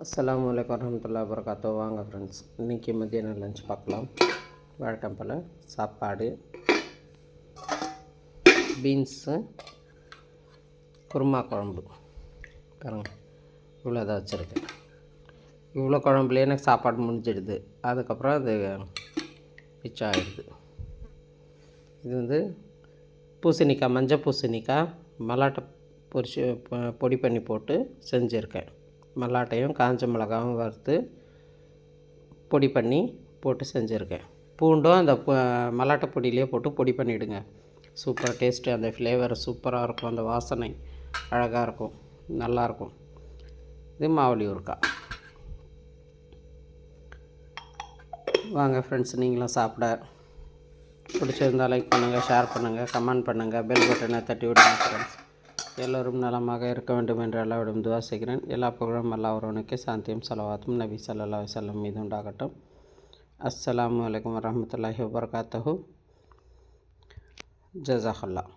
அஸ்ஸலாமு அலைக்கும் வரஹ்மத்துல்லாஹி வபரகாத்துஹு. வாங்க ஃப்ரெண்ட்ஸ், இன்றைக்கி மதியானம் லஞ்ச் பார்க்கலாம். வழக்கம் போல் சாப்பாடு, பீன்ஸு, குருமா குழம்பு பாருங்க. இவ்வளோ தான் வச்சுருக்கேன். இவ்வளோ குழம்புலேயே எனக்கு சாப்பாடு முடிஞ்சிடுது. அதுக்கப்புறம் அது மிச்சம் ஆகிடுது. இது பூசணிக்காய், மஞ்சள் பூசணிக்காய் மல்லாட்டை பொடி பண்ணி போட்டு செஞ்சுருக்கேன். மல்லாட்டையும் காஞ்ச மிளகாவும் வறுத்து பொடி பண்ணி போட்டு செஞ்சுருக்கேன். பூண்டும் அந்த மல்லாட்டை பொடியிலே போட்டு பொடி பண்ணிவிடுங்க. சூப்பர் டேஸ்ட்டு, அந்த ஃப்ளேவர் சூப்பராக இருக்கும். அந்த வாசனை அழகாக இருக்கும், நல்லாயிருக்கும். இது மாவுளி ஊறுகாய். வாங்க ஃப்ரெண்ட்ஸ், நீங்களும் சாப்பிட. பிடிச்சிருந்தால் லைக் பண்ணுங்கள், ஷேர் பண்ணுங்கள், கமெண்ட் பண்ணுங்கள், பெல் பட்டனை தட்டி விடுங்க ஃப்ரெண்ட்ஸ். எல்லோரும் நலமாக இருக்க வேண்டும் என்று அல்லாஹ்விடம் துஆ செய்கிறேன். எல்லா புகழும் அல்லாஹ் ஒருவனுக்கே, சாந்தியும் ஸலவாத்தும் நபி ஸல்லல்லாஹு அலைஹி வஸல்லம் மீது உண்டாகட்டும். அஸ்ஸலாமு அலைக்கும் வரஹ்மத்துல்லாஹி வபரகாத்துஹு. ஜஸாக்கல்லாஹ்.